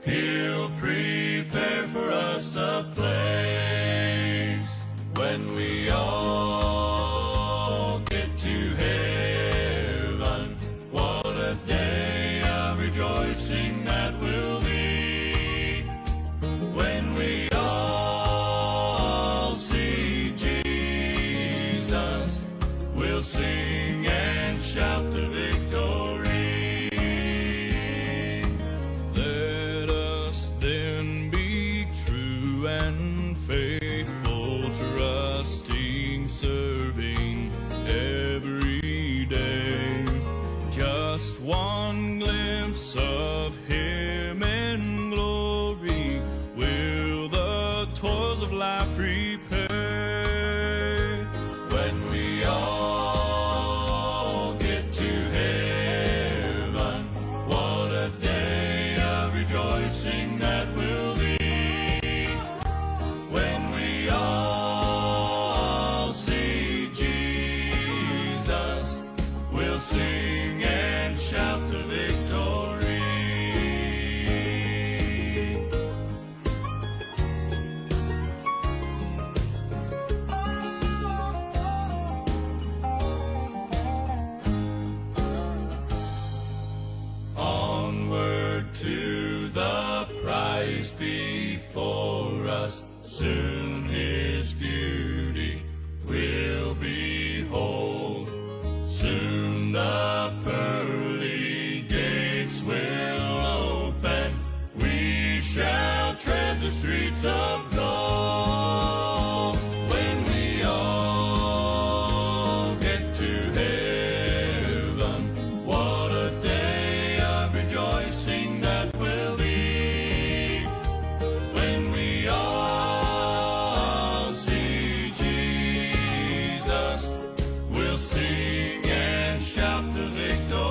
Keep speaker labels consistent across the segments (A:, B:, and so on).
A: He'll prepare for us a place when we all get to heaven. What a day of rejoicing that will be when we all see Jesus. We'll sing and shout the victory.
B: Let us then be true and faithful, trusting, serving every day. Just one glimpse of Him in glory will the toils of life repay.
A: When we all get to heaven, what a day of rejoicing that will be when we all see Jesus. We'll sing and shout the victory. Onward to the prize before us, soon His beauty we'll behold. Soon the pearly gates will open, we shall tread the streets of gold. When we all get to heaven, what a day of rejoicing that will be when we all see Jesus. We'll sing and shout the victory.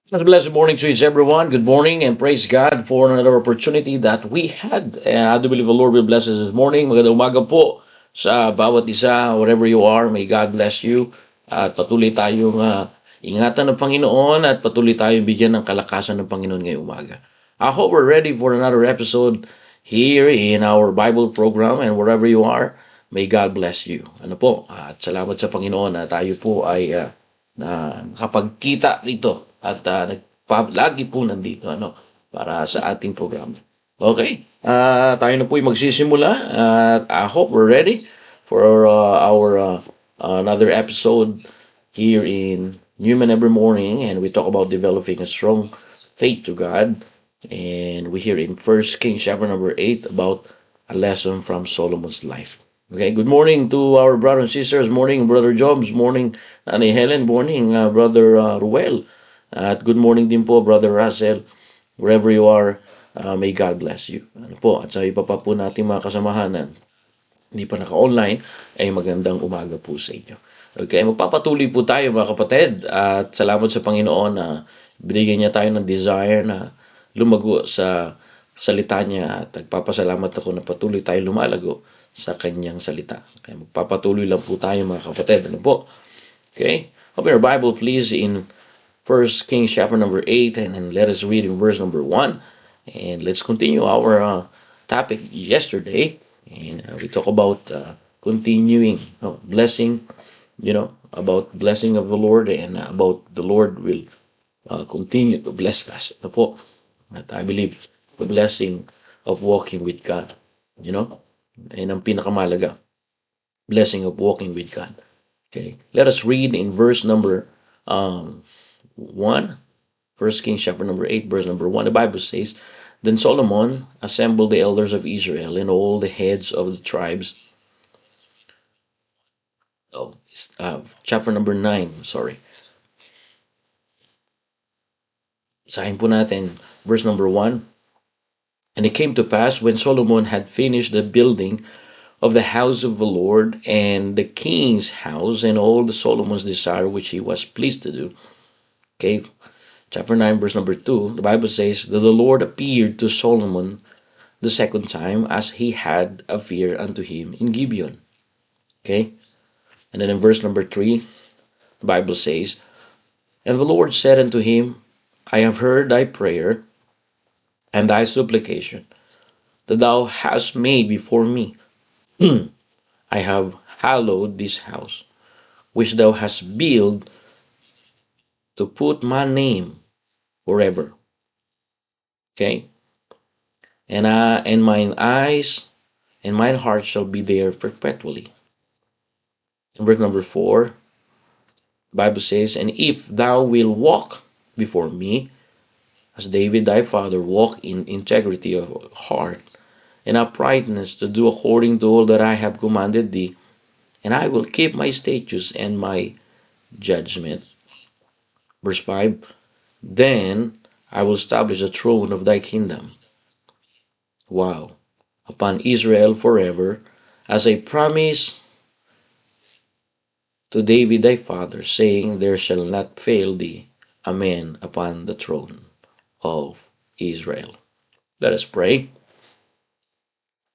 C: A blessed morning to each everyone. Good morning and praise God for another opportunity that we had. And I do believe the Lord will bless us this morning. Magandang umaga po sa bawat isa, wherever you are. May God bless you. At patuloy tayong ingatan ng Panginoon at patuloy tayong bigyan ng kalakasan ng Panginoon ngayong umaga. I hope we're ready for another episode here in our Bible program, and wherever you are, may God bless you. Ano po? At salamat sa Panginoon na tayo po ay na nakapagkita rito at lagi po nandito para sa ating programa. Okay, tayo na po yung magsisimula at I hope we're ready for our another episode here in Newman Every Morning, and we talk about developing a strong faith to God, and we hear in First Kings chapter number 8 about a lesson from Solomon's life. Okay, good morning to our brothers and sisters. Morning, Brother Jobs. Morning, Nanay Helen. Morning, Brother Ruel. At good morning din po, Brother Russell. Wherever you are, may God bless you. Ano po, at sa iba pa po nating mga kasamahan na hindi pa naka-online, ay magandang umaga po sa inyo. Okay, magpapatuloy po tayo mga kapatid at salamat sa Panginoon na binigyan niya tayo ng desire na lumago sa salita niya at nagpapasalamat ako na patuloy tayo lumalago sa kanyang salita. Kaya magpapatuloy lang po tayo mga kapatid. Ano po? Okay? Open your Bible please in First Kings chapter number 8 and let us read in verse number 1. And let's continue our topic yesterday. And we talk about continuing blessing, about blessing of the Lord and about the Lord will continue to bless us. Ano po? At I believe the blessing of walking with God, and ang pinakamalaga, blessing of walking with God. Okay, let us read in verse number 1, 1 Kings chapter number 8, verse number 1. The Bible says, Then Solomon assembled the elders of Israel and all the heads of the tribes. Chapter number 9, sorry. Sahin po natin, verse number 1. And it came to pass when Solomon had finished the building of the house of the Lord and the king's house and all the Solomon's desire which he was pleased to do. Okay, chapter 9 verse number 2, the Bible says that the Lord appeared to Solomon the second time as he had appeared unto him in Gibeon. Okay, and then in verse number 3, the Bible says, And the Lord said unto him, I have heard thy prayer and thy supplication that thou hast made before me. I have hallowed this house, which thou hast built to put my name forever. Okay? And mine eyes and mine heart shall be there perpetually. In verse number 4, the Bible says, And if thou wilt walk before me, as David thy father walked in integrity of heart and uprightness to do according to all that I have commanded thee, and I will keep my statutes and my judgments. Verse 5, Then I will establish the throne of thy kingdom. Wow. Upon Israel forever, as I promise to David thy father, saying, There shall not fail thee a man upon the throne of Israel. Let us pray.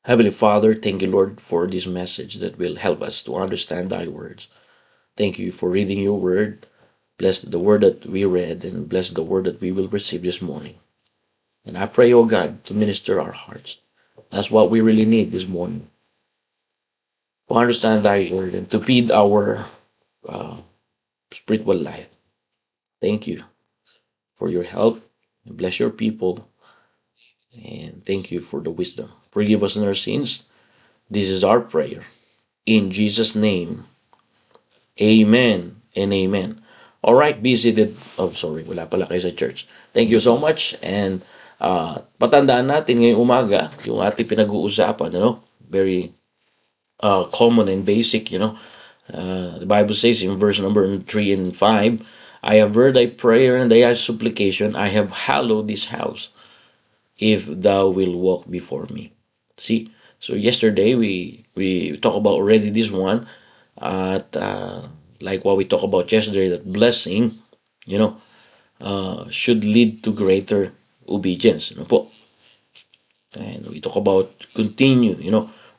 C: Heavenly Father, thank you, Lord, for this message that will help us to understand thy words. Thank you for reading your word. Bless the word that we read and bless the word that we will receive this morning. And I pray, oh God, to minister our hearts. That's what we really need this morning. To understand thy word and to feed our spiritual life. Thank you for your help. Bless your people. And thank you for the wisdom. Forgive us in our sins. This is our prayer. In Jesus' name, amen and amen. All right, be seated. Oh, sorry, wala pala kayo sa church. Thank you so much. And patandaan natin ngayong umaga, yung ating pinag-uusapan, very common and basic, the Bible says in verse number 3 and 5, I have heard thy prayer and thy supplication. I have hallowed this house, if thou wilt walk before me. See, so yesterday we talked about already this one, like what we talked about yesterday, that blessing, should lead to greater obedience. Ano po? And we talk about continue,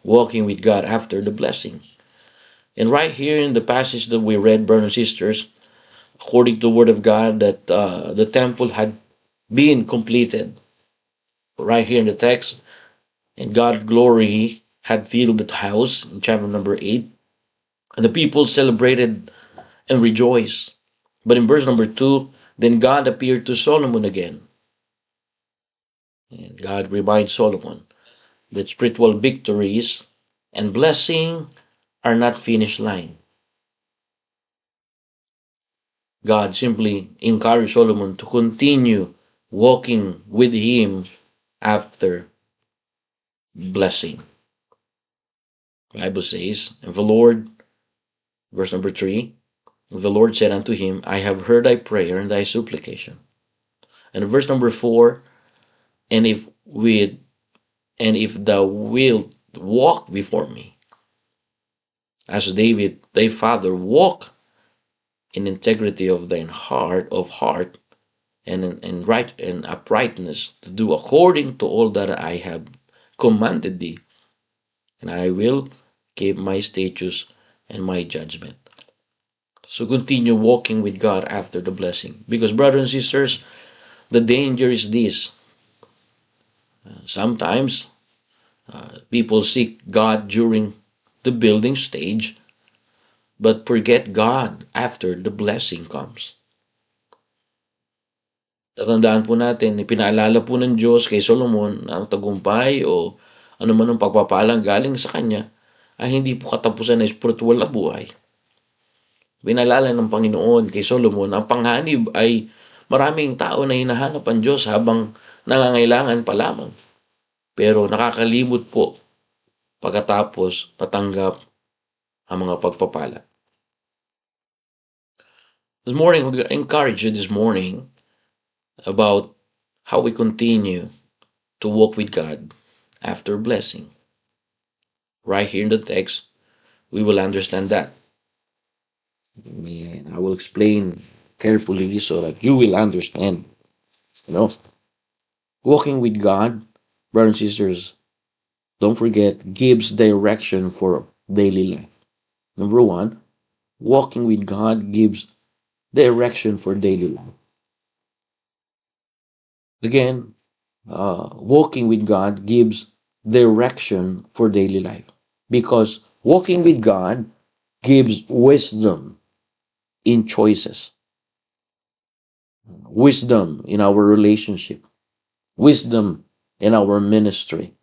C: walking with God after the blessing. And right here in the passage that we read, brothers and sisters, according to the Word of God, that the temple had been completed. Right here in the text, and God's glory had filled the house in chapter number 8, and the people celebrated and rejoiced. But in verse number 2, then God appeared to Solomon again. And God reminds Solomon that spiritual victories and blessing are not finish line. God simply encouraged Solomon to continue walking with him after blessing. The Bible says, and the Lord, verse number 3, the Lord said unto him, I have heard thy prayer and thy supplication. And verse number 4, and if thou wilt walk before me, as David thy father walked in integrity of thine heart and in right and uprightness, to do according to all that I have commanded thee, and I will keep my statutes and my judgment. So continue walking with God after the blessing. Because, brothers and sisters, the danger is this. Sometimes people seek God during the building stage, but forget God after the blessing comes. Tatandaan po natin, ipinaalala po ng Diyos kay Solomon na ang tagumpay o ano man ang pagpapalang galing sa kanya ay hindi po katapusan ng spiritual na buhay. Pinaalala ng Panginoon kay Solomon, ang panghanib ay maraming tao na hinahanap ang Diyos habang nangangailangan pa lamang. Pero nakakalimot po pagkatapos patanggap ang mga pagpapala. This morning, we encourage you this morning about how we continue to walk with God after blessing. Right here in the text, we will understand that. And I will explain carefully so that you will understand. Walking with God, brothers and sisters, don't forget, gives direction for daily life. Number 1, walking with God gives direction for daily life. Again, walking with God gives direction for daily life. Because walking with God gives wisdom in choices, wisdom in our relationship, wisdom in our ministry,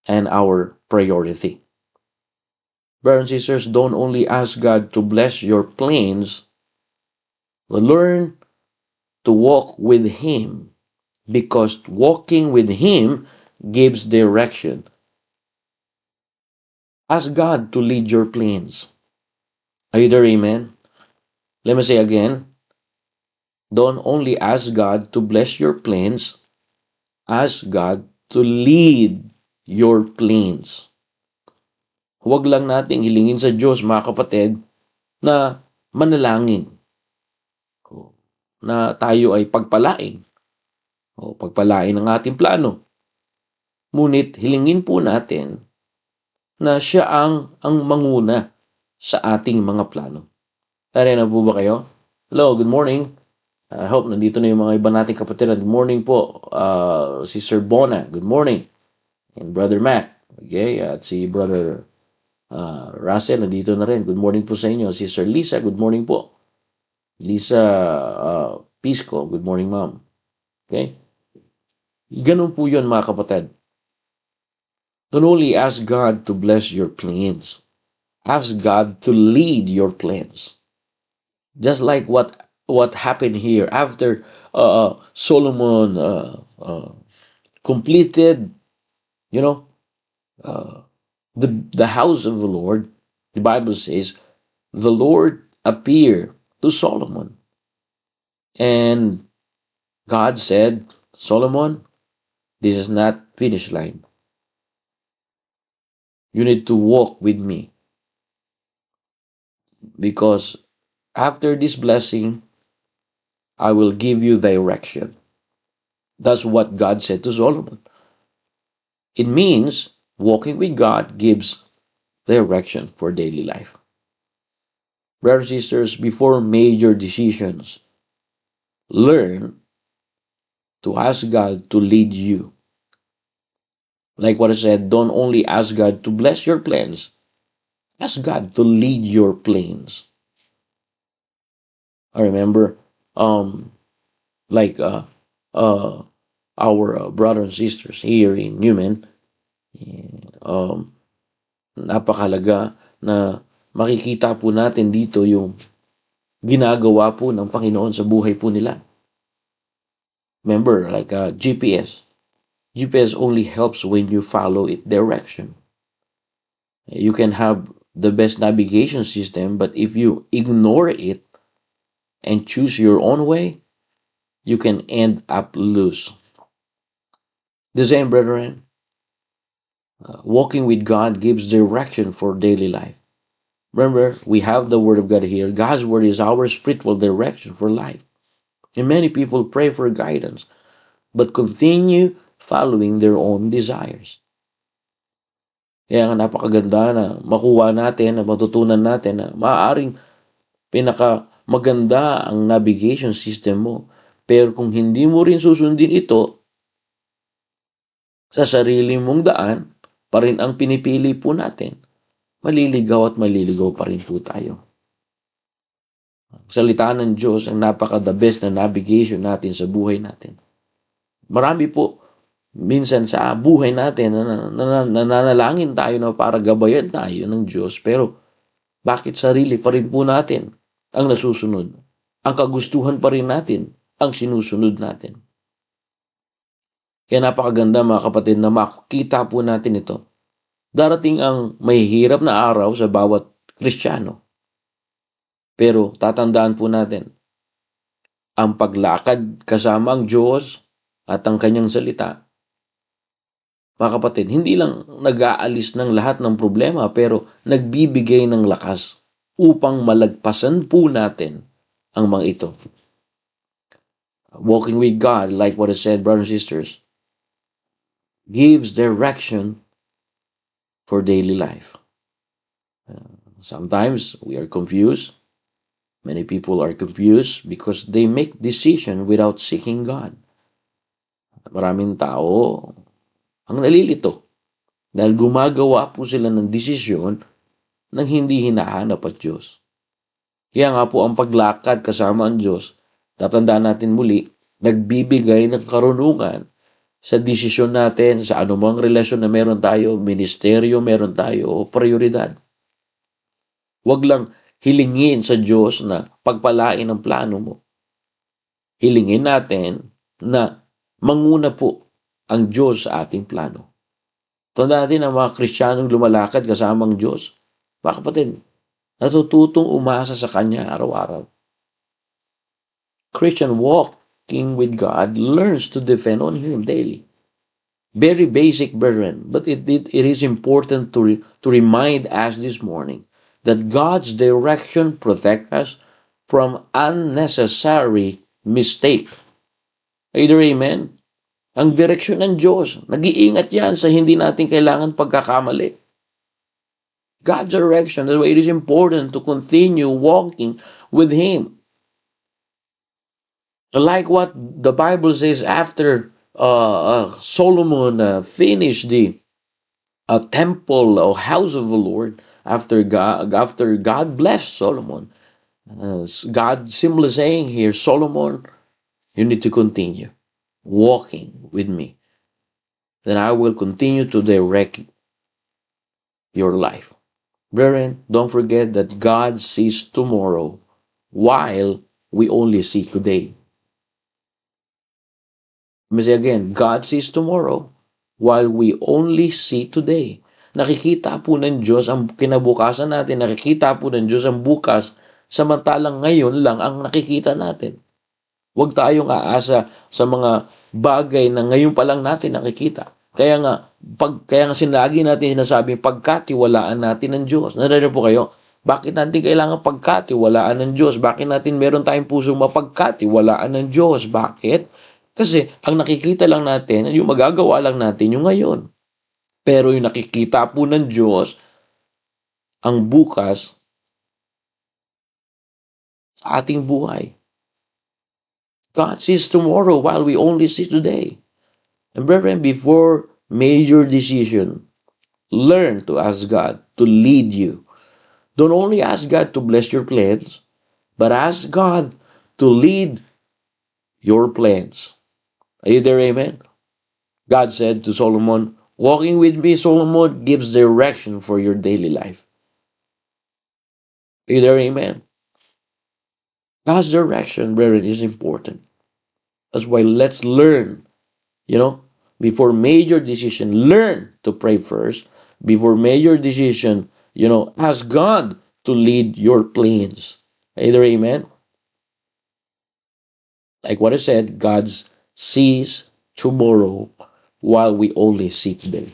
C: and our priority. Brothers and sisters, don't only ask God to bless your plans, but learn to walk with Him, because walking with Him gives direction. Ask God to lead your plans. Are you there, amen? Let me say again, don't only ask God to bless your plans, ask God to lead your plans. Huwag lang nating hilingin sa Diyos, mga kapatid, na manalangin, na tayo ay pagpalain, o pagpalain ang ating plano. Ngunit hilingin po natin na siya ang manguna sa ating mga plano. Tara na po ba kayo? Hello, good morning. I hope nandito na yung mga iba nating kapatid. Good morning po, si Sir Bona. Good morning. And Brother Matt. Okay, at si Brother Russell, nandito na rin. Good morning po sa inyo. Si Sir Lisa, good morning po. Lisa Pisco, good morning ma'am. Okay? Ganun po yun, mga kapatid. Don't only ask God to bless your plans. Ask God to lead your plans. Just like what happened here after Solomon completed, the house of the Lord. The Bible says the Lord appeared to Solomon, and God said, Solomon, this is not finish line. You need to walk with me, because after this blessing, I will give you direction. That's what God said to Solomon. It means walking with God gives direction for daily life. Brothers and sisters, before major decisions, learn to ask God to lead you. Like what I said, don't only ask God to bless your plans, ask God to lead your plans. I remember, um, like uh, our brothers and sisters here in Newman, um, napakalaga na makikita po natin dito yung ginagawa po ng Panginoon sa buhay po nila. Remember, like GPS. GPS only helps when you follow its direction. You can have the best navigation system, but if you ignore it and choose your own way, you can end up loose. The same, brethren, walking with God gives direction for daily life. Remember, we have the Word of God here. God's Word is our spiritual direction for life. And many people pray for guidance, but continue following their own desires. Kaya nga napakaganda na makuha natin, na matutunan natin na maaaring pinaka maganda ang navigation system mo. Pero kung hindi mo rin susundin ito, sa sarili mong daan, pa rin ang pinipili po natin, maliligaw at maliligaw pa rin po tayo. Salita ng Diyos ang napaka-the best na navigation natin sa buhay natin. Marami po, minsan sa buhay natin, nananalangin tayo na para gabayan tayo ng Diyos, pero bakit sarili pa rin po natin ang nasusunod? Ang kagustuhan pa rin natin ang sinusunod natin. Kaya napakaganda mga kapatid na makikita po natin ito. Darating ang mahihirap na araw sa bawat Kristiyano. Pero tatandaan po natin, ang paglakad kasama ang Diyos at ang kanyang salita, mga kapatid, hindi lang nag-aalis ng lahat ng problema, pero nagbibigay ng lakas upang malagpasan po natin ang mga ito. Walking with God, like what I said, brothers and sisters, gives direction for daily life. Sometimes we are confused. Many people are confused because they make decision without seeking God. Maraming tao ang nalilito dahil gumagawa po sila ng desisyon nang hindi hinahanap at Diyos. Kaya nga po ang paglakad kasama ang Diyos, tatandaan natin muli, nagbibigay ng karunungan sa desisyon natin, sa anumang relasyon na meron tayo, ministeryo meron tayo, o prioridad. Huwag lang hilingin sa Diyos na pagpalain ang plano mo. Hilingin natin na manguna po ang Diyos sa ating plano. Tandaan natin ang mga Kristiyanong lumalakad kasama ang Diyos. Mga kapatid, natututong umasa sa Kanya araw-araw. Christian walking with God learns to depend on Him daily. Very basic, brethren, but it is important to remind us this morning that God's direction protects us from unnecessary mistake. Either amen? Ang direksyon ng Diyos, nag-iingat yan sa hindi natin kailangan pagkakamali. God's direction, that's why it is important to continue walking with Him. Like what the Bible says after Solomon finished the temple or house of the Lord, after God blessed Solomon, God simply saying here, Solomon, you need to continue walking with me. Then I will continue to direct your life. Brethren, don't forget that God sees tomorrow while we only see today. Let me say again, God sees tomorrow while we only see today. Nakikita po ng Diyos ang kinabukasan natin, nakikita po ng Diyos ang bukas, samantalang ngayon lang ang nakikita natin. Huwag tayong aasa sa mga bagay na ngayon pa lang natin nakikita. Kaya nga sinagi natin sinasabing pagkatiwalaan natin ng Diyos. Narito po kayo, Bakit natin kailangan pagkatiwalaan ng Diyos? Bakit natin meron tayong pusong mapagkatiwalaan ng Diyos? Bakit? Kasi ang nakikita lang natin, yung magagawa lang natin yung ngayon. Pero yung nakikita po ng Diyos, ang bukas sa ating buhay. God sees tomorrow while we only see today. And brethren, before major decision, learn to ask God to lead you. Don't only ask God to bless your plans, but ask God to lead your plans. Are you there, amen? God said to Solomon, walking with me, Solomon, gives direction for your daily life. Are you there, amen? God's direction, brethren, is important. That's why let's learn, before major decision, learn to pray first. Before major decision, ask God to lead your plans. Either amen? Like what I said, God sees tomorrow while we only see today.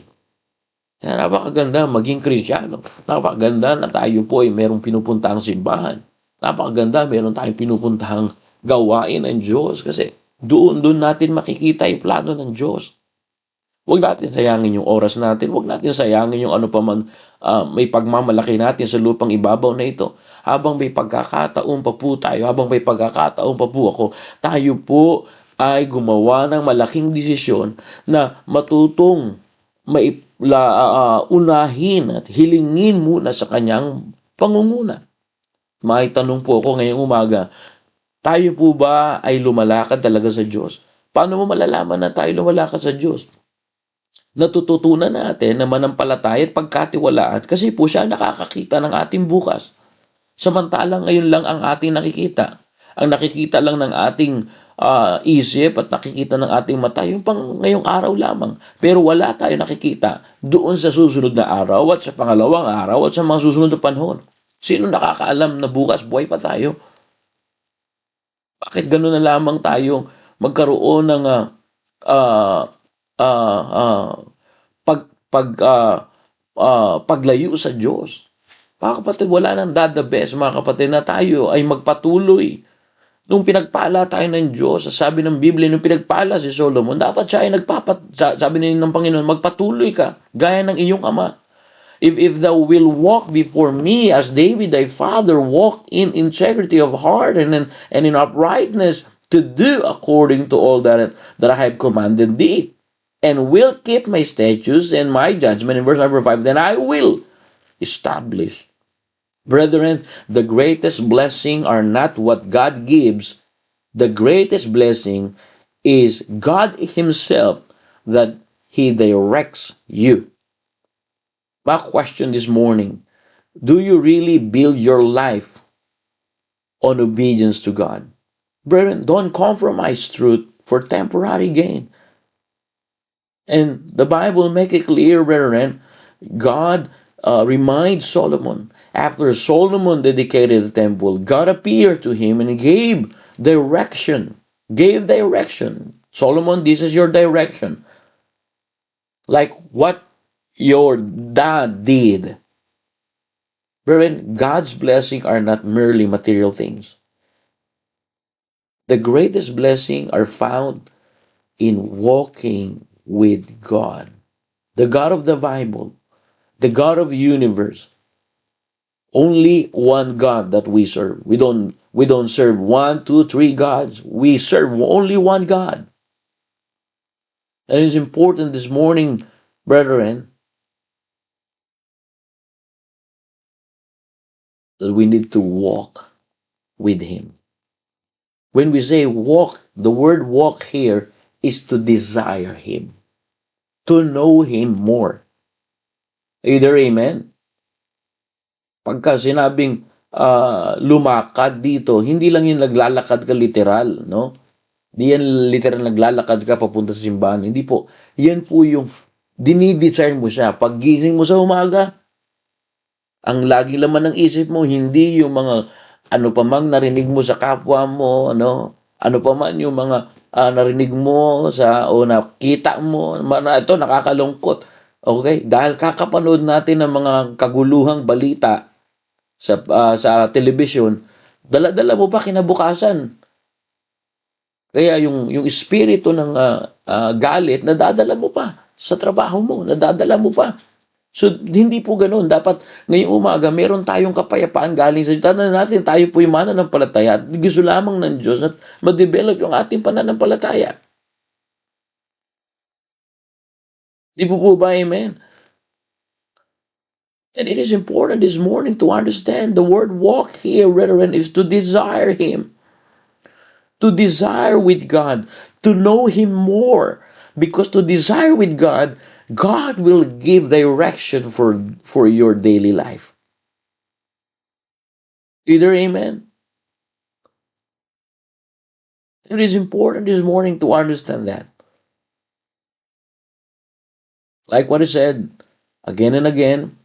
C: Kaya napakaganda maging Kristiyano. Napakaganda na tayo po ay merong pinupuntahang simbahan. Napakaganda meron tayong pinupuntahang gawain ng Diyos kasi doon natin makikita yung plano ng Diyos. Huwag natin sayangin yung oras natin. Huwag natin sayangin yung ano pa man may pagmamalaki natin sa lupang ibabaw na ito. Habang may pagkakataon pa po tayo, habang may pagkakataon pa po ako, tayo po ay gumawa ng malaking desisyon na matutong unahin at hilingin muna sa kanyang pangunguna. May tanong po ako ngayong umaga, tayo po ba ay lumalakad talaga sa Diyos? Paano mo malalaman na tayo lumalakad sa Diyos? Natututunan natin na manampalataya at pagkatiwalaan kasi po siya nakakakita ng ating bukas. Samantalang ngayon lang ang ating nakikita. Ang nakikita lang ng ating isip at nakikita ng ating mata yung pang ngayong araw lamang. Pero wala tayo nakikita doon sa susunod na araw at sa pangalawang araw at sa mga susunod na panahon. Sino nakakaalam na bukas buhay pa tayo? Bakit gano'n na lamang tayong magkaroon ng paglayo sa Diyos? Mga kapatid, wala nang dadabes, mga kapatid, na tayo ay magpatuloy. Nung pinagpala tayo ng Diyos, sabi ng Biblia, nung pinagpala si Solomon, dapat siya ay sabi ng Panginoon, magpatuloy ka, gaya ng iyong ama. If thou will walk before me as David thy father walked in integrity of heart and in uprightness to do according to all that I have commanded thee, and will keep my statutes and my judgment, in verse number 5, then I will establish. Brethren, the greatest blessing are not what God gives. The greatest blessing is God Himself, that He directs you. My question this morning, do you really build your life on obedience to God? Brethren, don't compromise truth for temporary gain. And the Bible make it clear, brethren, God reminds Solomon, after Solomon dedicated the temple, God appeared to him and gave direction. Solomon, this is your direction. Like what your dad did. Brethren, God's blessings are not merely material things. The greatest blessings are found in walking with God. The God of the Bible, the God of the universe. Only one God that we serve. We don't serve 1, 2, 3 gods. We serve only one God. And it's important this morning, brethren, that we need to walk with Him. When we say walk, the word walk here is to desire Him, to know Him more. Either amen? Pagka sinabing lumakad dito, hindi lang yung naglalakad ka literal, no? Hindi yan literal naglalakad ka papunta sa simbahan. Hindi po. Yan po yung dinidesire mo siya. Paggising mo sa umaga, ang lagi laman ng isip mo, hindi yung mga ano pa mang narinig mo sa kapwa mo, ano pa man yung mga narinig mo o nakita mo, ito nakakalungkot. Okay? Dahil kakapanood natin ng mga kaguluhang balita sa television, dala-dala mo pa kinabukasan. Kaya yung espiritu ng galit, nadadala mo pa sa trabaho mo, nadadala mo pa. So, hindi po ganoon. Dapat ngayong umaga, meron tayong kapayapaan galing sa Diyos. Tandaan natin, tayo po yung mananampalataya at gusto lamang ng Diyos na ma-develop yung ating pananampalataya. Di po ba, amen? And it is important this morning to understand the word walk here, brethren, is to desire Him. To desire with God, to know Him more. Because to desire with God, God will give direction for your daily life. Either amen? It is important this morning to understand that. Like what I said again and again,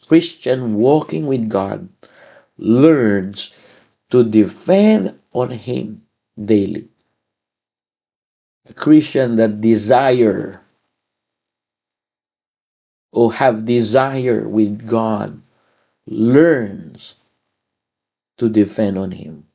C: Christian walking with God learns to depend on Him daily. A Christian that desire or have desire with God learns to depend on Him.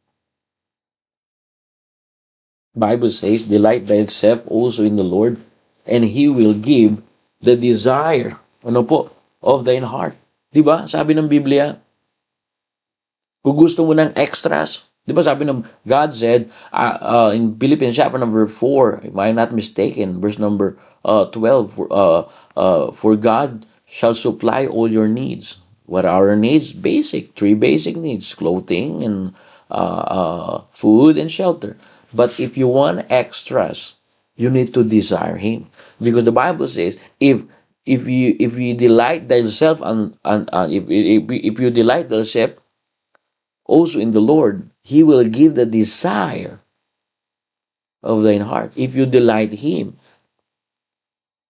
C: Bible says, delight thyself also in the Lord, and He will give the desire, of thine heart. Diba? Sabi ng Biblia, kung gusto mo ng extras, diba sabi ng God said, in Philippians chapter number 4, if I'm not mistaken, verse number 12, for God shall supply all your needs. What are our needs? Three basic needs, clothing and food and shelter. But if you want extras, you need to desire Him, because the Bible says, if you delight thyself if you delight thyself also in the Lord, He will give the desire of thine heart. If you delight Him,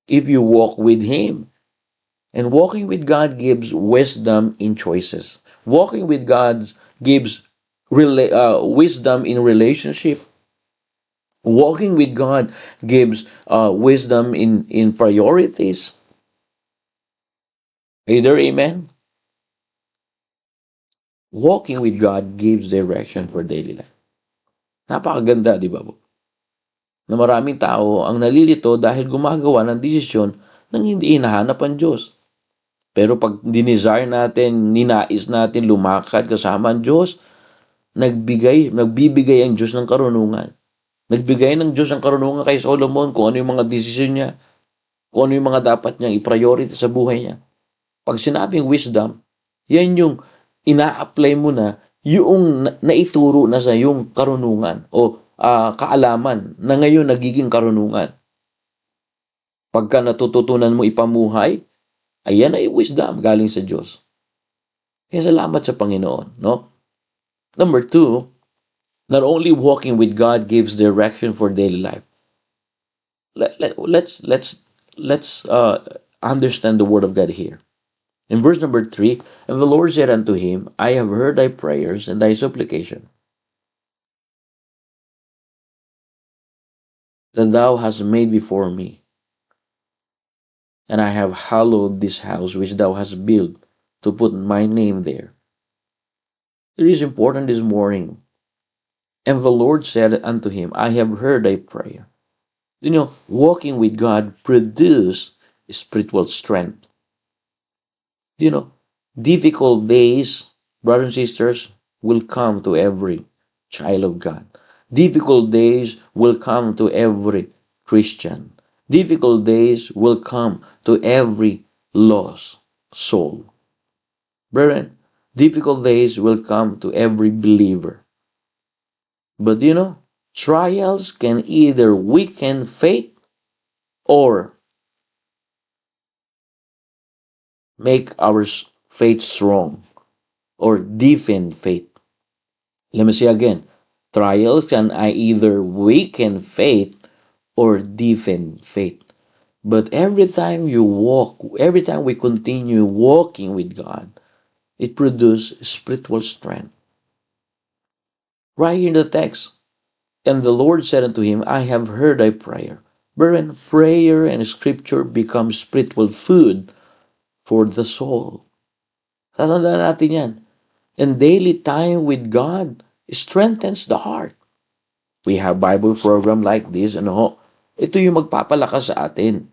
C: if you walk with Him. And walking with God gives wisdom in choices. Walking with God gives wisdom in relationship. Walking with God gives wisdom in priorities. Either amen? Walking with God gives direction for daily life. Napakaganda, di ba po? Na maraming tao ang nalilito dahil gumagawa ng desisyon nang hindi hinahanap ang Diyos. Pero pag dinesire natin, ninais natin lumakad kasama ang Diyos, nagbibigay ang Diyos ng karunungan. Nagbigay ng Diyos ng karunungan kay Solomon kung ano yung mga desisyon niya, kung ano yung mga dapat niyang i-priority sa buhay niya. Pag sinabing wisdom, yan yung ina-apply mo na yung naituro na sa yung karunungan o kaalaman na ngayon nagiging karunungan. Pagka natututunan mo ipamuhay, ayan ay wisdom galing sa Diyos. Kaya salamat sa Panginoon, no? Number 2, not only walking with God gives direction for daily life. Let's understand the word of God here. In verse number 3, and the Lord said unto him, I have heard thy prayers and thy supplication, that thou hast made before me, and I have hallowed this house which thou hast built to put my name there. It is important this morning. And the Lord said unto him, I have heard thy prayer. Walking with God produces spiritual strength. Difficult days, brothers and sisters, will come to every child of God. Difficult days will come to every Christian. Difficult days will come to every lost soul. Brethren, difficult days will come to every believer. But trials can either weaken faith or make our faith strong or deepen faith. Let me say again, trials can either weaken faith or deepen faith. But every time we continue walking with God, it produces spiritual strength. Right here in the text, and the Lord said unto him, I have heard thy prayer. Brethren, prayer and scripture become spiritual food for the soul. Tatandaan natin yan. And daily time with God strengthens the heart. We have Bible program like this, ano ho. Ito yung magpapalakas sa atin.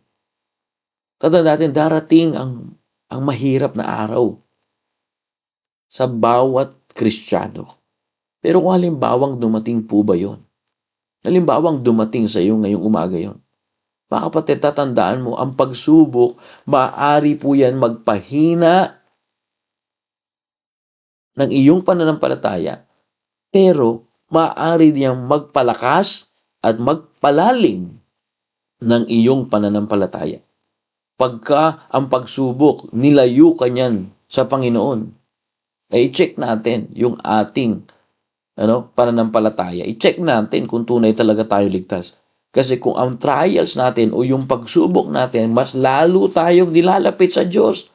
C: Tatandaan natin, darating ang mahirap na araw sa bawat Kristiyano. Pero kung halimbawang dumating po ba yun? Halimbawang dumating sa iyo ngayong umaga yon. Mga kapatid, tatandaan mo, ang pagsubok, maaari po yan magpahina ng iyong pananampalataya, pero maaari diyang magpalakas at magpalalim ng iyong pananampalataya. Pagka ang pagsubok, nilayo ka niyan sa Panginoon, ay i-check natin yung ating pananampalataya. I-check natin kung tunay talaga tayo ligtas. Kasi kung ang trials natin o yung pagsubok natin, mas lalo tayong nilalapit sa Diyos,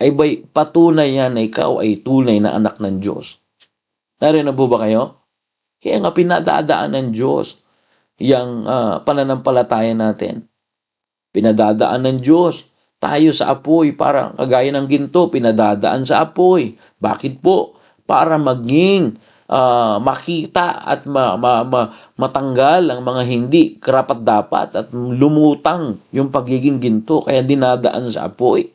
C: ay patunay yan na ikaw ay tunay na anak ng Diyos. Narinig po ba kayo? Kaya nga pinadadaan ng Diyos yung pananampalataya natin. Pinadadaan ng Diyos tayo sa apoy, parang kagaya ng ginto, pinadadaan sa apoy. Bakit po? Para maging makita at matanggal ang mga hindi karapat-dapat at lumutang yung pagiging ginto, kaya dinadaan sa apoy.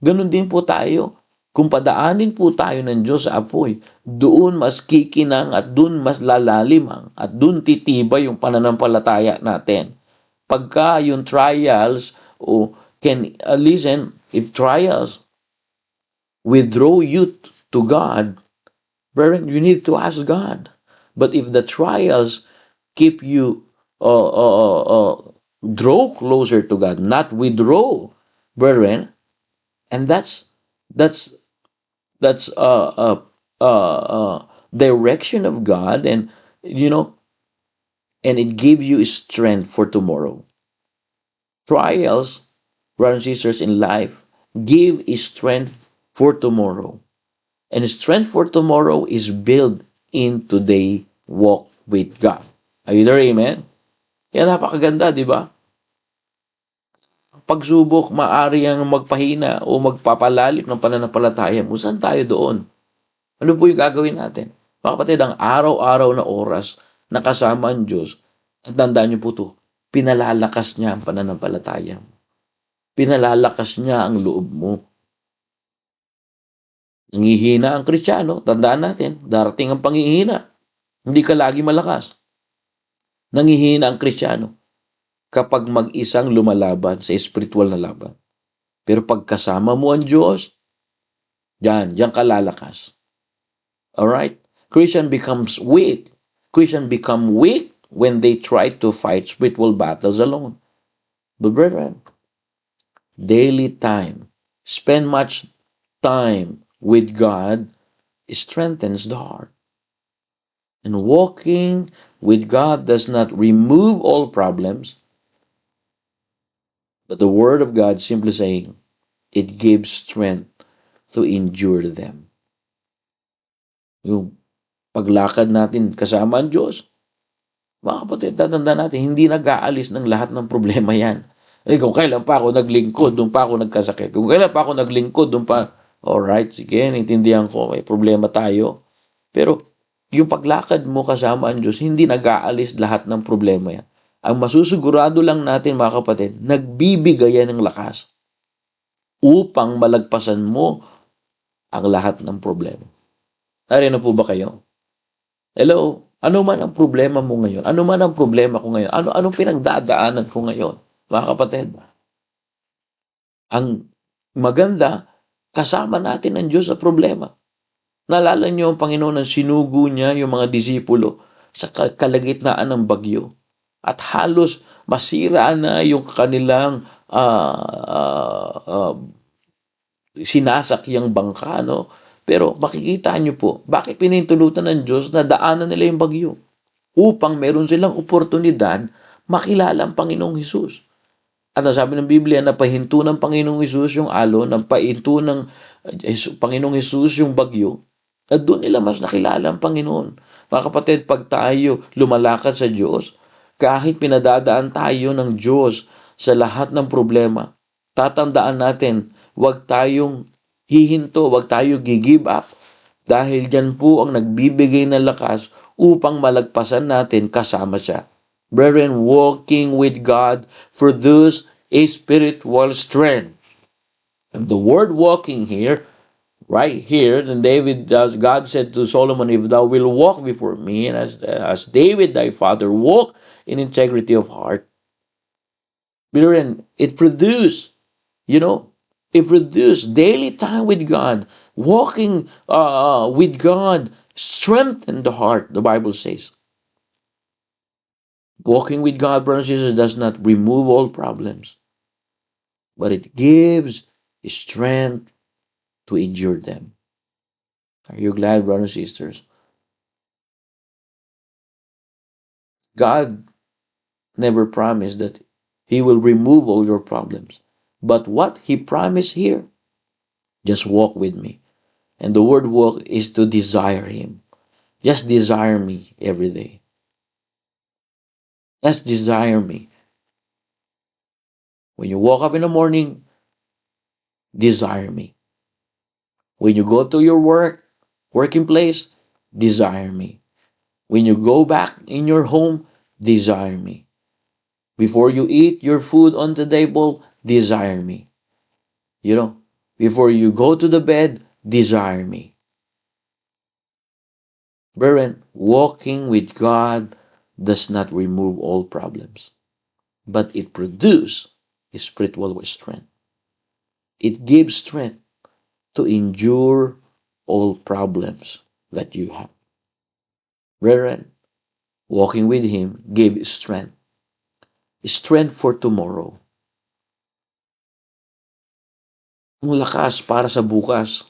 C: Ganon din po tayo. Kung padaanin po tayo ng Diyos sa apoy, doon mas kikinang at doon mas lalalim at doon titibay yung pananampalataya natin. Pagka yung trials, if trials withdraw you to God, brethren, you need to ask God. But if the trials keep you draw closer to God, not withdraw, brethren, and that's direction of God, and and it gives you strength for tomorrow. Trials, brothers and sisters, in life give strength for tomorrow. And strength for tomorrow is built in today walk with God. Are you there? Amen? Yan, napakaganda, di ba? Pagsubok, maaari ang magpahina o magpapalalim ng pananampalataya mo. Saan tayo doon? Ano po yung gagawin natin? Mga kapatid, ang araw-araw na oras na kasama ang Diyos, at tandaan niyo po ito, pinalalakas niya ang pananampalataya mo. Pinalalakas niya ang loob mo. Nangihina ang Kristiyano, tandaan natin, darating ang panghihina. Hindi ka lagi malakas. Nangihina ang Kristiyano kapag mag-isang lumalaban sa spiritual na laban. Pero pagkasama mo ang Diyos, diyan ka lalakas. Alright? Christian becomes weak. Christian become weak when they try to fight spiritual battles alone. But brethren, daily time, spend much time with God strengthens the heart. And walking with God does not remove all problems, but the Word of God simply saying, it gives strength to endure them. Yung paglakad natin kasama ang Diyos, mga kapatid, tatandaan natin, hindi nag-aalis ng lahat ng problema yan. Kung kailan pa ako naglingkod, doon pa ako nagkasakit. Kung kailan pa ako naglingkod, doon pa. Alright, sige, naintindihan ko, may problema tayo. Pero yung paglakad mo kasama ang Diyos, hindi nag-aalis lahat ng problema yan. Ang masusigurado lang natin, mga kapatid, nagbibigay yan ng lakas upang malagpasan mo ang lahat ng problema. Narino po ba kayo? Hello? Ano man ang problema mo ngayon? Ano man ang problema ko ngayon? Anong pinagdadaanan ko ngayon? Mga kapatid, ang maganda, kasama natin ang Diyos sa problema. Naalala niyo ang Panginoon ang sinugo niya yung mga disipulo sa kalagitnaan ng bagyo. At halos masira na yung kanilang sinasakyang bangka, no? Pero makikita niyo po, bakit pinintulutan ng Diyos na daanan nila yung bagyo? Upang meron silang oportunidad makilala ang Panginoong Hesus. At nasabi ng Biblia na pahinto ng Panginoong Hesus yung alon, pahinto ng Panginoong Hesus yung bagyo, at doon nila mas nakilala ang Panginoon. Mga kapatid, pag tayo lumalakad sa Diyos, kahit pinadadaan tayo ng Diyos sa lahat ng problema, tatandaan natin, huwag tayong hihinto, wag tayo gigive up. Dahil yan po ang nagbibigay ng lakas upang malagpasan natin kasama siya. Brethren, walking with God produce a spiritual strength. And the word walking here, right here, then God said to Solomon, if thou will walk before me, and as David thy father walked in integrity of heart, brethren, it produced, you know, it produced daily time with God, walking with God, strengthen the heart, the Bible says. Walking with God, brothers and sisters, does not remove all problems, but it gives strength to endure them. Are you glad, brothers and sisters? God never promised that He will remove all your problems. But what He promised here, just walk with me. And the word walk is to desire Him. Just desire me every day. Just desire me. When you wake up in the morning, desire me. When you go to your working place, desire me. When you go back in your home, desire me. Before you eat your food on the table, desire me. You know, before you go to the bed, desire me. Brethren, walking with God does not remove all problems, but it produces spiritual strength. It gives strength to endure all problems that you have. Brethren, walking with Him gives strength. Strength for tomorrow. Yung lakas para sa bukas.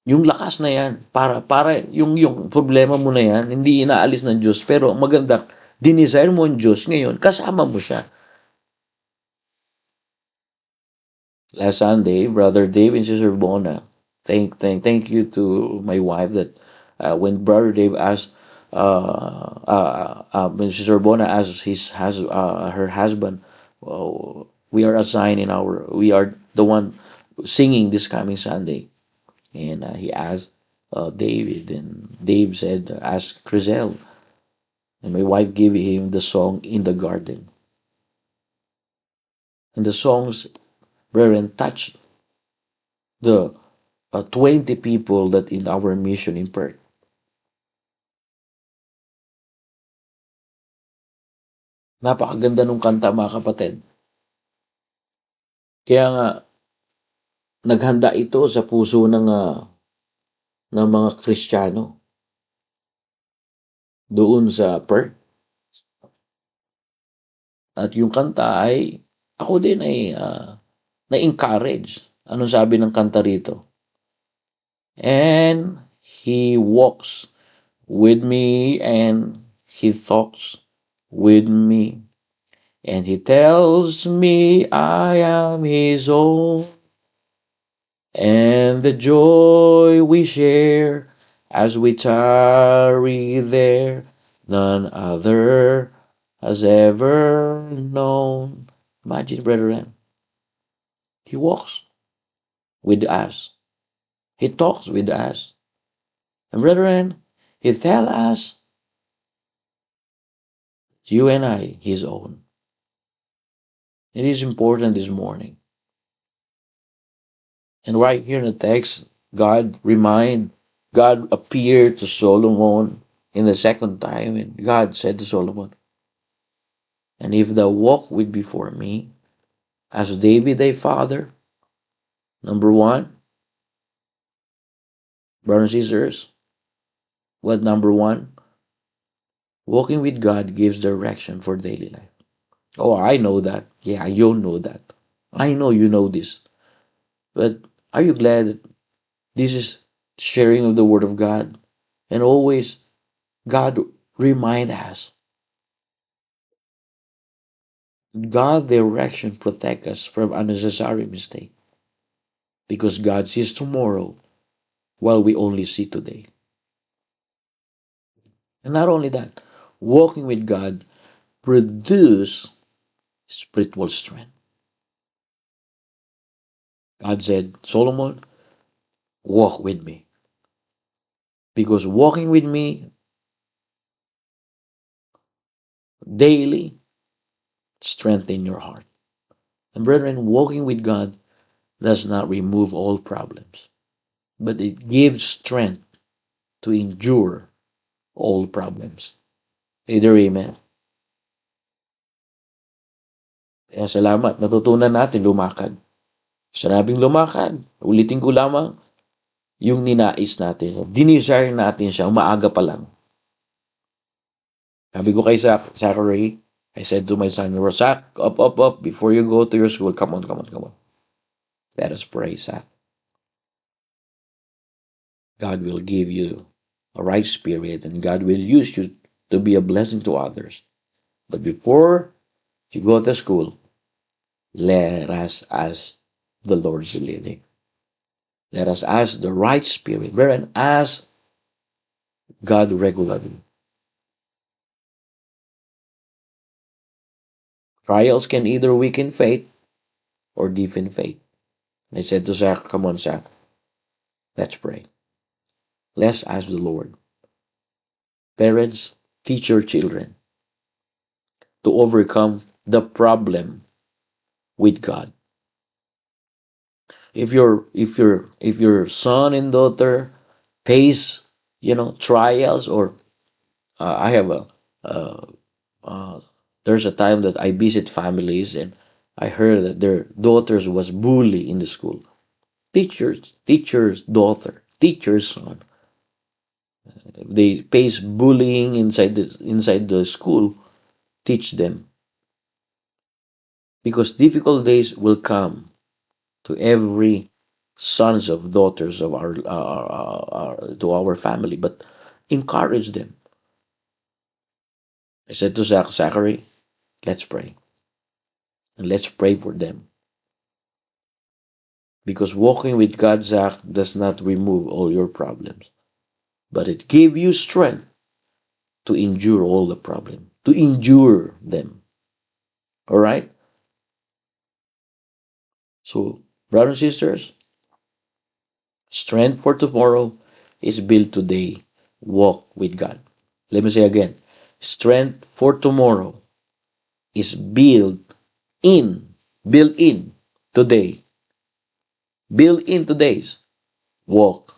C: Yung lakas na yan, para yung problema mo na yan, hindi inaalis ng Diyos. Pero maganda, dinesire mo ang Diyos ngayon, kasama mo siya. Last Sunday, Brother Dave and Sister Bona, thank you to my wife that when Brother Dave asked, when Sister Bona asked her husband, we are assigned we are the one singing this coming Sunday. And he asked David, and Dave said, ask Crisel. And my wife gave him the song In the Garden. And the songs, brethren, touched the 20 people that in our mission in Perth. Napakaganda nung kanta, mga kapatid. Kaya nga, naghanda ito sa puso ng mga Kristiyano doon sa Perth. At yung kanta ay, ako din ay na-encourage. Anong sabi ng kanta rito? And He walks with me and He talks with me. And He tells me I am His own. And the joy we share as we tarry there, none other has ever known. Imagine, brethren, He walks with us. He talks with us. And brethren, He tells us, you and I, His own. It is important this morning. And right here in the text, God appeared to Solomon in the second time, and God said to Solomon, and if thou walk with before me, as David thy father, number one, brothers and sisters, what number one? Walking with God gives direction for daily life. Oh, I know that. Yeah, you know that. I know you know this. But are you glad that this is sharing of the Word of God? And always, God remind us. God direction protect us from unnecessary mistake. Because God sees tomorrow while we only see today. And not only that, walking with God produce spiritual strength. God said, Solomon, walk with me. Because walking with me daily strengthen your heart. And brethren, walking with God does not remove all problems, but it gives strength to endure all problems. Either amen. Kaya salamat, natutunan natin lumakad. Sinabing lumakad, ulitin ko lamang, yung ninais natin, dinesire natin siya, umaaga pa lang. Sabi ko kay Zachary, I said to my son, Zach, up, before you go to your school, come on. Let us pray, Zach. God will give you a right spirit and God will use you to be a blessing to others. But before you go to school, let us ask the Lord's leading. Let us ask the right spirit. And ask God regularly. Trials can either weaken faith or deepen faith. And I said to Zach, come on, Zach, let's pray. Let's ask the Lord. Parents, teach your children to overcome the problem with God. If your son and daughter face trials, or I have uh, uh, there's a time that I visit families and I heard that their daughters was bullied in the school. Teacher's daughter, teacher's son, they face bullying inside the school. Teach them, because difficult days will come to every sons of daughters of to our family, but encourage them. I said to Zachary, let's pray, and let's pray for them, because walking with God, Zach, does not remove all your problems, but it gives you strength to endure all the problems, to endure them. All right. So, brothers and sisters, strength for tomorrow is built today. Walk with God. Let me say again, strength for tomorrow is in, built in today. Built in today's walk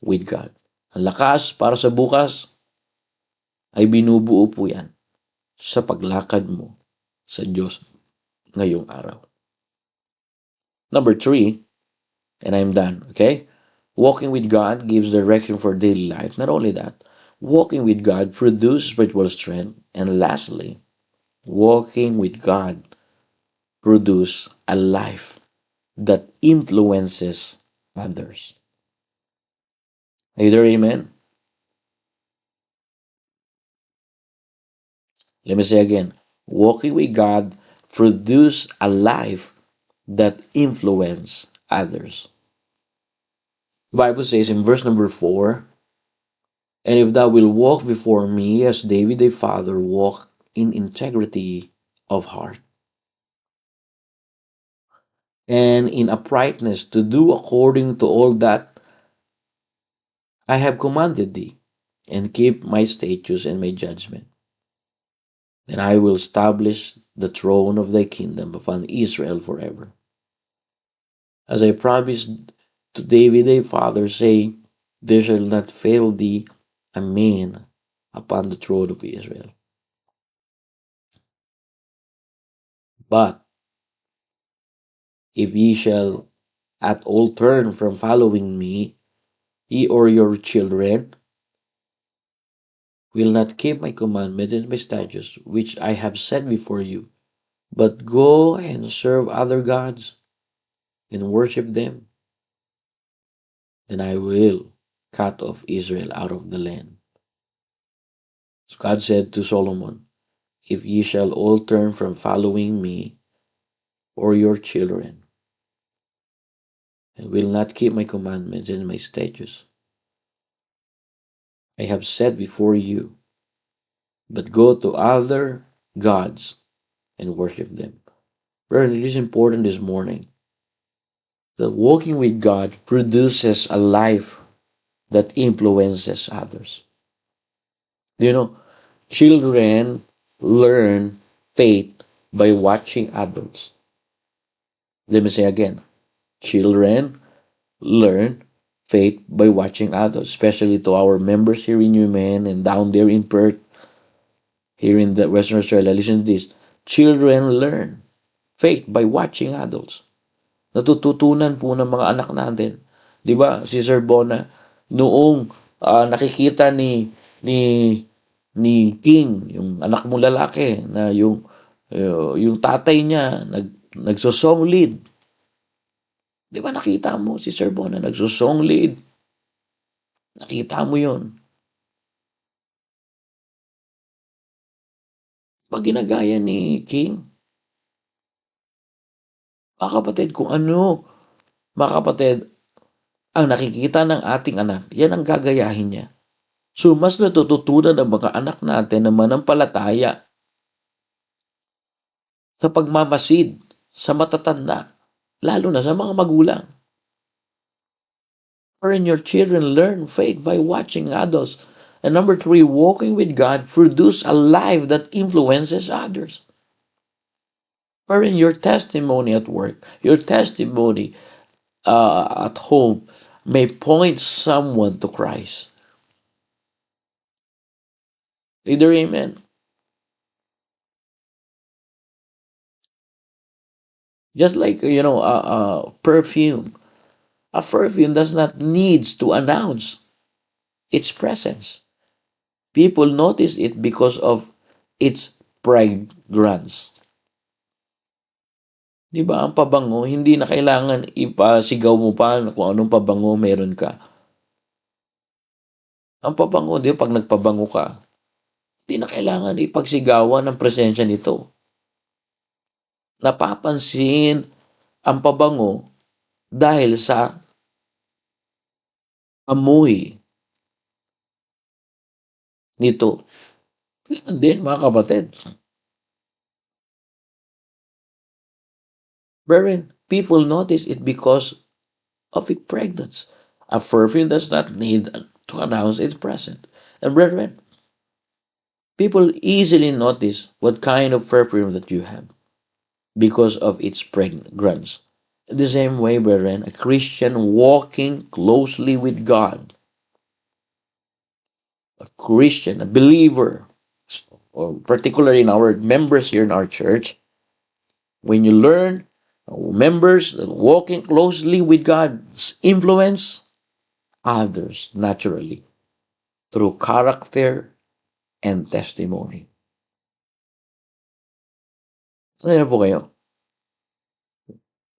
C: with God. Ang lakas para sa bukas ay binubuo po yan sa paglakad mo sa Diyos ngayong araw. Number 3, and I'm done, okay? Walking with God gives direction for daily life. Not only that, walking with God produces spiritual strength. And lastly, walking with God produces a life that influences others. Are you there, amen? Let me say again, walking with God produces a life that influences others. The Bible says in verse number 4, and if thou wilt walk before me as David thy father walked in integrity of heart and in uprightness, to do according to all that I have commanded thee, and keep my statutes and my judgment, then I will establish the throne of thy kingdom upon Israel forever. As I promised to David thy father, saying, there shall not fail thee a man upon the throne of Israel. But if ye shall at all turn from following me, ye or your children will not keep my commandments and my statutes, which I have set before you, but go and serve other gods and worship them, then I will cut off Israel out of the land. So God said to Solomon, if ye shall all turn from following me or your children, and will not keep my commandments and my statutes, I have set before you, but go to other gods and worship them. Brethren, it is important this morning that walking with God produces a life that influences others. You know, children learn faith by watching adults. Let me say again, children learn faith by watching adults, especially to our members here in UMN and down there in Perth, here in the Western Australia. Listen to this. Children learn faith by watching adults. Natututunan po ng mga anak natin. 'Di ba? Si Sir Bona noong nakikita ni ni King, yung anak mo lalaki na yung tatay niya nagso-song lead. 'Di ba nakita mo si Sir Bona nagso-song lead? Nakita mo 'yon. Pag ginagaya ni King, mga kapatid, kung ano, mga kapatid, ang nakikita ng ating anak, yan ang gagayahin niya. So, mas natututunan ng mga anak natin na manampalataya sa pagmamasid sa matatanda, lalo na sa mga magulang. Wherein your children learn faith by watching adults. And number 3, walking with God produce a life that influences others. Wherein your testimony at work, your testimony at home may point someone to Christ. Either amen. Just like, perfume. A perfume does not needs to announce its presence. People notice it because of its fragrance. Di ba, ang pabango, hindi na kailangan ipasigaw mo pa kung anong pabango meron ka. Ang pabango, di ba, pag nagpabango ka, hindi na kailangan ipagsigawan ng presensya nito. Napapansin ang pabango dahil sa amoy nito. Ganun din, mga kapatid. Wherein people notice it because of its fragrance. A perfume does not need to announce its presence. And brethren, people easily notice what kind of perfume that you have because of its fragrance. In the same way, brethren, a Christian walking closely with God, a Christian, a believer, or particularly in our members here in our church, when you learn members that walking closely with God's influence, others naturally through character and testimony. Ano po kayo?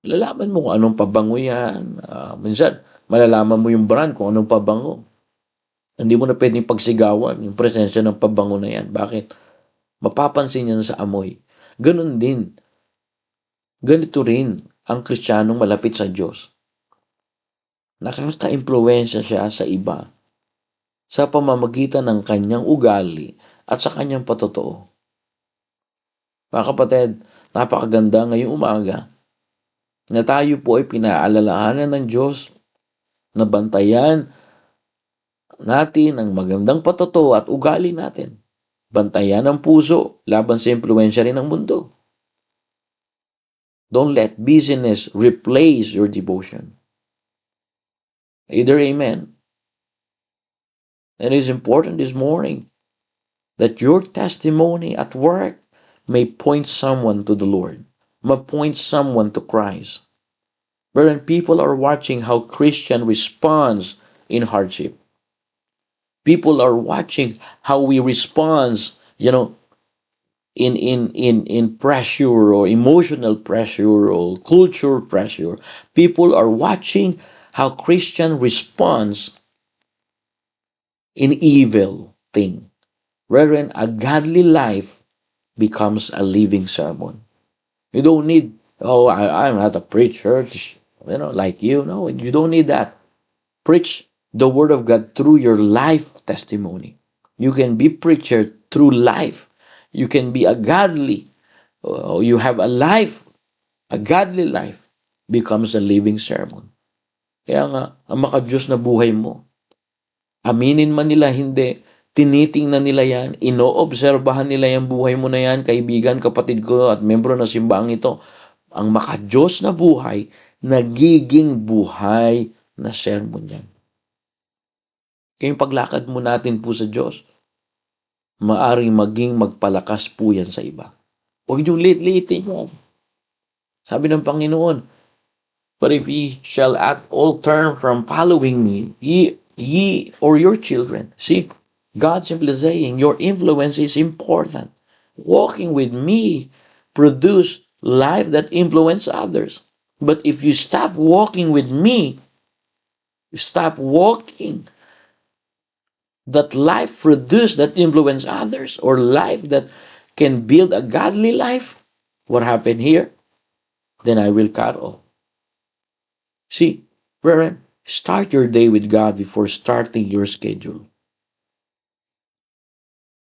C: Malalaman mo kung anong pabango yan. Minsan, malalaman mo yung brand kung anong pabango. Hindi mo na pwedeng pagsigawan yung presensya ng pabango na yan. Bakit? Mapapansin yan sa amoy. Ganun din. Ganito rin ang Kristiyanong malapit sa Diyos. Nakaka-impluwensya siya sa iba sa pamamagitan ng kanyang ugali at sa kanyang patotoo. Mga kapatid, napakaganda ngayong umaga na tayo po ay pinaalalahanan ng Diyos na bantayan natin ang magandang patotoo at ugali natin. Bantayan ang puso laban sa impluwensya rin ng mundo. Don't let busyness replace your devotion. Either amen. And it is important this morning that your testimony at work may point someone to the Lord, may point someone to Christ. Wherein people are watching how Christian responds in hardship. People are watching how we respond, in pressure or emotional pressure or culture pressure. People are watching how Christian responds in evil thing. Wherein a godly life becomes a living sermon. You don't need, I'm not a preacher, like you. No, you don't need that. Preach the word of God through your life testimony. You can be preacher through life. You can be a godly, you have a life, a godly life becomes a living sermon. Kaya nga, ang makadiyos na buhay mo, aminin man nila hindi, tinitingnan nila yan, inoobserbahan nila yung buhay mo na yan, kaibigan, kapatid ko at membro ng simbaang ito. Ang makadiyos na buhay, nagiging buhay na sermon yan. Kaya yung paglakad mo natin po sa Diyos, maaring maging magpalakas po yan sa iba. Huwag niyong liit-liitin yan. Sabi ng Panginoon, but if ye shall at all turn from following me, ye or your children. See, God simply saying, your influence is important. Walking with me produce life that influence others. But if you stop walking with me, you stop walking that life produce that influence others, or life that can build a godly life, what happened here? Then I will cut off. See, brethren, start your day with God before starting your schedule.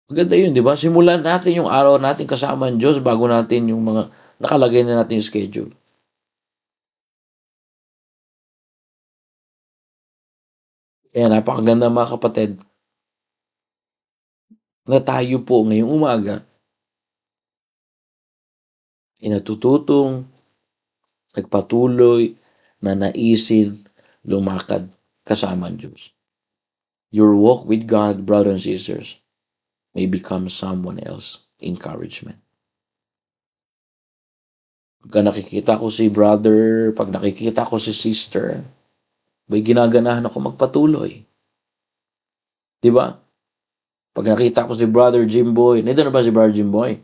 C: Maganda yun, di ba? Simulan natin yung araw natin kasama ang Diyos bago natin yung mga nakalagay na natin yung schedule. Kaya napakaganda mga kapatid na tayo po ngayong umaga ay natututong nagpatuloy na naisin lumakad kasama ang Diyos. Your walk with God, brothers and sisters, may become someone else encouragement. Pag nakikita ko si brother, pag nakikita ko si sister, may ginaganahan ako magpatuloy. Di ba? Pag nakita ko si brother Jimboy, nandito na ba si brother Jimboy?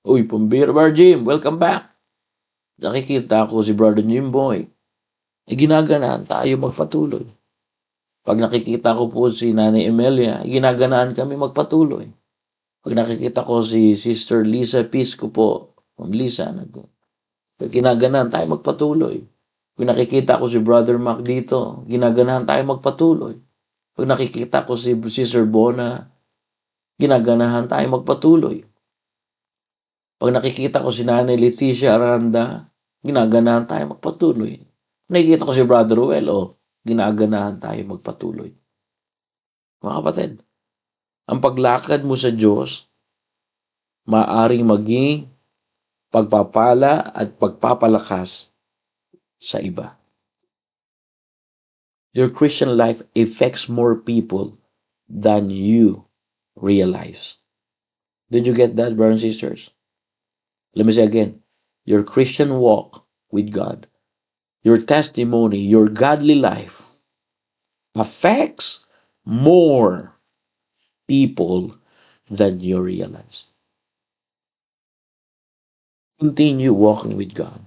C: Uy, pambira, brother Jim, welcome back. Nakikita ko si brother Jimboy, ginaganahan tayo magpatuloy. Pag nakikita ko po si Nanay Emelia, ginaganahan kami magpatuloy. Pag nakikita ko si Sister Lisa Pisco po, Lisa, ginaganahan tayo magpatuloy. Pag nakikita ko si Brother Mac dito, ginaganahan tayo magpatuloy. Pag nakikita ko si Sister Bona, ginaganahan tayo magpatuloy. Pag nakikita ko si Nanay Leticia Aranda, ginaganahan tayo magpatuloy. Nakikita ko si Brother Ruel, ginaganahan tayo magpatuloy. Mga kapatid, ang paglakad mo sa Diyos, maaring maging pagpapala at pagpapalakas sa iba. Your Christian life affects more people than you realize. Did you get that, brothers and sisters? Let me say again, your Christian walk with God, your testimony, your godly life affects more people than you realize. Continue walking with God.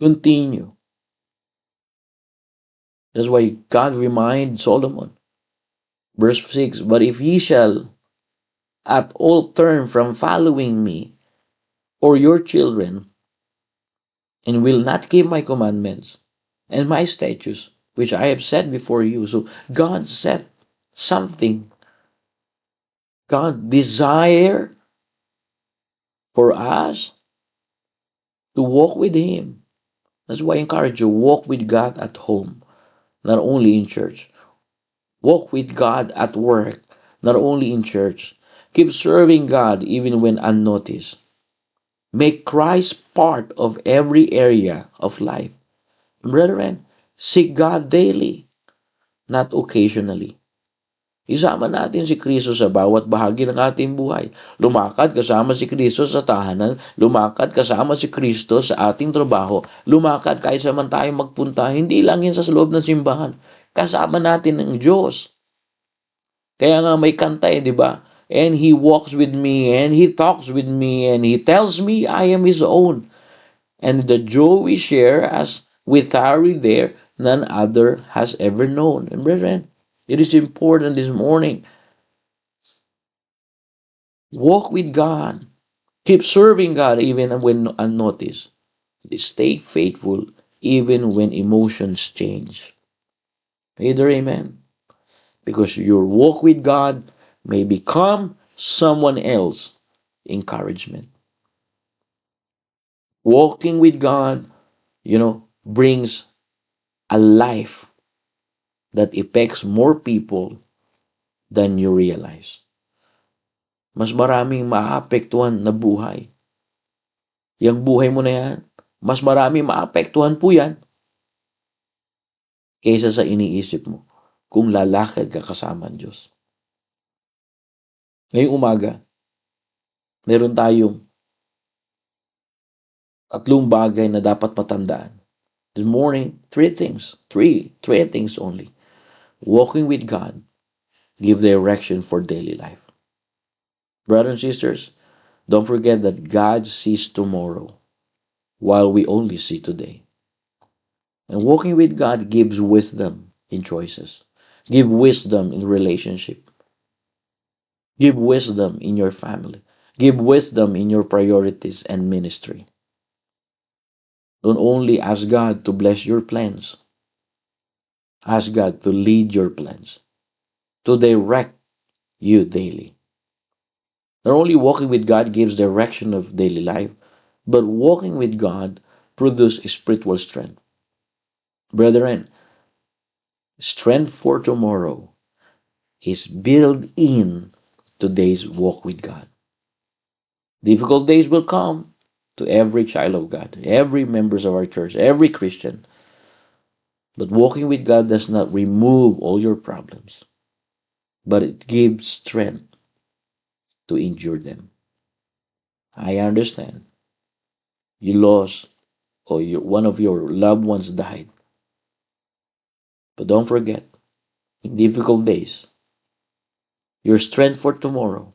C: Continue. That's why God reminded Solomon, verse 6, but if ye shall at all turn from following me or your children, and will not keep my commandments and my statutes, which I have set before you. So God set something. God desire for us to walk with Him. That's why I encourage you, walk with God at home, not only in church. Walk with God at work, not only in church. Keep serving God even when unnoticed. Make Christ part of every area of life. Brethren, seek God daily, not occasionally. Isama natin si Kristo sa bawat bahagi ng ating buhay. Lumakad kasama si Kristo sa tahanan, lumakad kasama si Kristo sa ating trabaho, lumakad kahit saan man tayo magpunta, hindi lang yan sa loob ng simbahan. Kasama natin ang Diyos. Kaya nga may kanta di ba? And He walks with me, and He talks with me, and He tells me I am His own. And the joy we share as we tarry there, none other has ever known. And brethren, it is important this morning. Walk with God. Keep serving God even when unnoticed. Stay faithful even when emotions change. Either amen. Because your walk with God may become someone else encouragement. Walking with God, brings a life that affects more people than you realize. Mas maraming maapektuhan na buhay. Yang buhay mo na yan, mas maraming maapektuhan po yan kaysa sa iniisip mo kung lalakad ka kasama ng Diyos. Ngayong umaga, meron tayong 3 bagay na dapat matandaan. This morning, 3 things. Three things only. Walking with God, give direction for daily life. Brothers and sisters, don't forget that God sees tomorrow while we only see today. And walking with God gives wisdom in choices. Give wisdom in relationship. Give wisdom in your family. Give wisdom in your priorities and ministry. Don't only ask God to bless your plans. Ask God to lead your plans, to direct you daily. Not only walking with God gives direction of daily life, but walking with God produces spiritual strength. Brethren, strength for tomorrow is built in today's walk with God. Difficult days will come to every child of God, every members of our church, every Christian. But walking with God does not remove all your problems, but it gives strength to endure them. I understand you lost or one of your loved ones died. But don't forget, in difficult days, your strength for tomorrow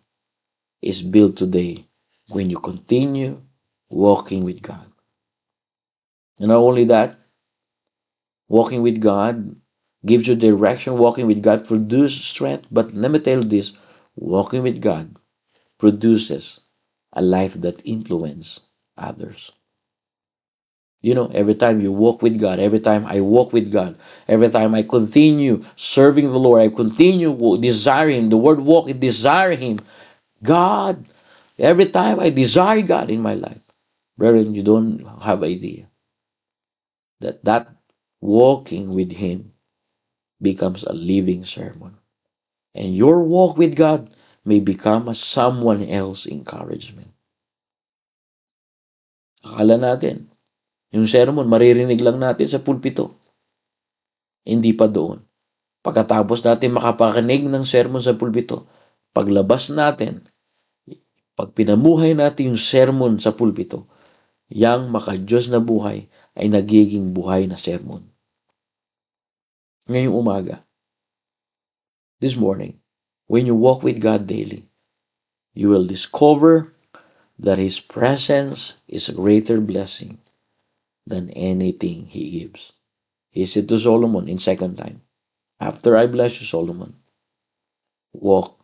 C: is built today when you continue walking with God. And not only that, walking with God gives you direction. Walking with God produces strength. But let me tell you this, walking with God produces a life that influences others. Every time you walk with God, every time I walk with God, every time I continue serving the Lord, I continue desiring Him. The word walk, it desire Him. God, every time I desire God in my life, brethren, you don't have idea that walking with Him becomes a living sermon. And your walk with God may become a someone else encouragement. Akala natin, yung sermon, maririnig lang natin sa pulpito. Hindi pa doon. Pagkatapos natin makapakinig ng sermon sa pulpito, paglabas natin, pag pinamuhay natin yung sermon sa pulpito, yang maka-Diyos na buhay ay nagiging buhay na sermon. Ngayong umaga, this morning, when you walk with God daily, you will discover that His presence is a greater blessing than anything He gives. He said to Solomon in second time, after I bless you, Solomon, walk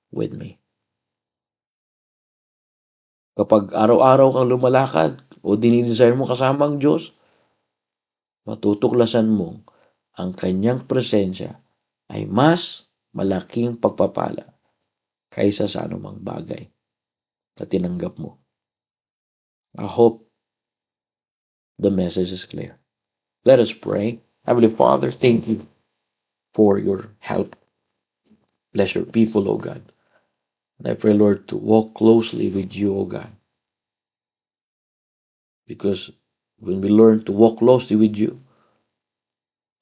C: with me. Kapag araw-araw kang lumalakad o dinidesire mo kasama ang Diyos, matutuklasan mo ang kanyang presensya ay mas malaking pagpapala kaysa sa anumang bagay na tinanggap mo. I hope the message is clear. Let us pray. Heavenly Father, thank you for your help. Bless your people, O God. And I pray, Lord, to walk closely with you, O God. Because when we learn to walk closely with you,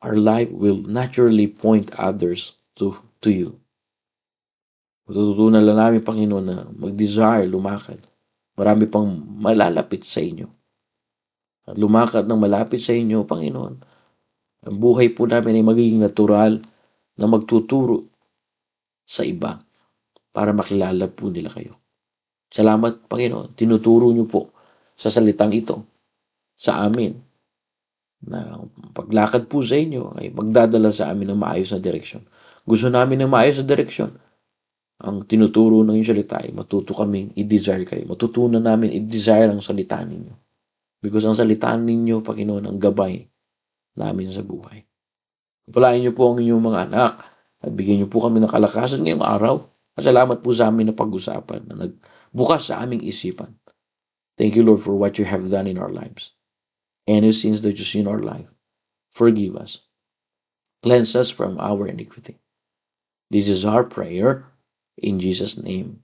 C: our life will naturally point others to you. Matututunan lang namin, Panginoon, na mag-desire, lumakad. Marami pang malalapit sa inyo. At lumakad ng malapit sa inyo, Panginoon, ang buhay po namin ay magiging natural na magtuturo sa iba para makilala po nila kayo. Salamat, Panginoon. Tinuturo niyo po sa salitang ito sa amin na paglakad po sa inyo ay magdadala sa amin ng maayos na direksyon. Gusto namin ng maayos na direksyon. Ang tinuturo ng inyong salita ay matuto kaming i-desire kayo. Matutunan namin i-desire ang salita ninyo. Because ang salita ninyo, Panginoon, ang gabay namin sa buhay. Palain niyo po ang inyong mga anak at bigyan niyo po kami ng kalakasan ngayong araw. At salamat po sa amin na pag-usapan na nagbukas sa aming isipan. Thank you, Lord, for what you have done in our lives. Any sins that you see in our life, forgive us. Cleanse us from our iniquity. This is our prayer in Jesus' name.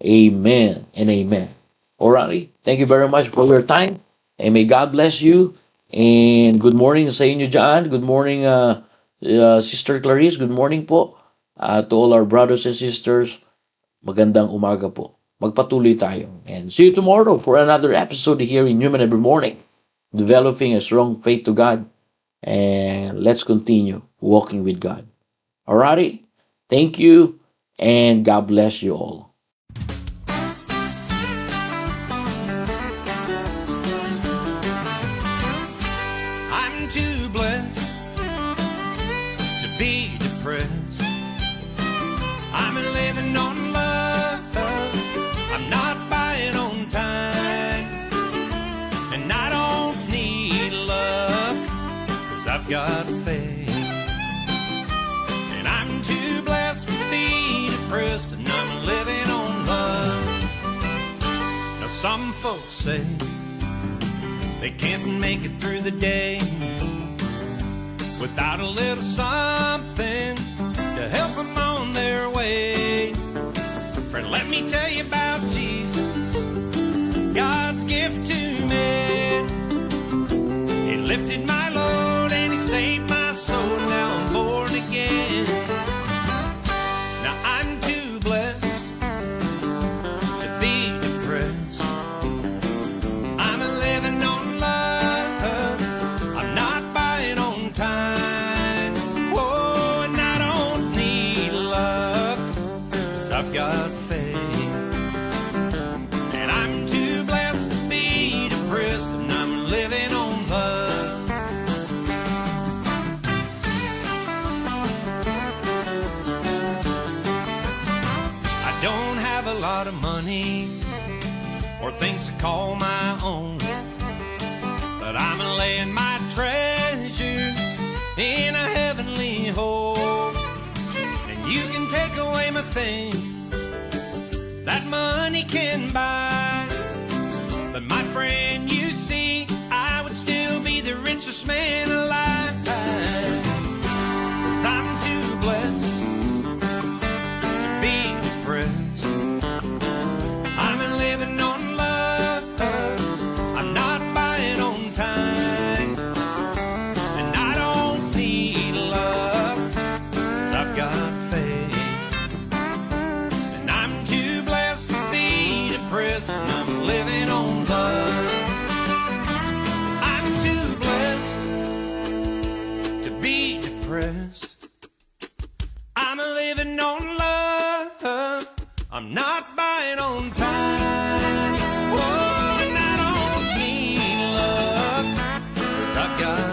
C: Amen and amen. Alrighty. Thank you very much for your time. And may God bless you. And good morning sa inyo dyan. Good morning, Sister Clarice. Good morning po. To all our brothers and sisters, magandang umaga po. Magpatuloy tayo. And see you tomorrow for another episode here in Human Every Morning. Developing a strong faith to God. And let's continue walking with God. Alrighty. Thank you. And God bless you all.
D: I'm too blessed to be depressed. I'm living on love. I'm not buying on time. And I don't need luck, 'cause I've got faith. And I'm too blessed to be depressed, and I'm living on love. Now some folks say they can't make it through the day without a little something to help them on their way. Friend, let me tell you about Jesus, God's gift to me. He lifted my load and He saved my soul. Now I'm born again. Now I'm too blessed to be depressed. I'm living on love. I'm not buying on time. Oh, and I don't need luck, 'cause I've got faith. And I'm too blessed to be depressed, and I'm living on love. I don't have a lot of money or things to call my own, but I'm laying my treasure in a heavenly home. And you can take away my things that money can buy, but my friend, you see, I would still be the richest man alive, 'cause I'm too blessed to be depressed. I'm living on love. I'm not buying on time. And I don't need luck, 'cause I've got faith. And I'm too blessed to be depressed, and I'm living on love. I'm too blessed to be depressed. I'm living on love. I'm not buying on time. Oh, and I don't need luck, 'cause I've got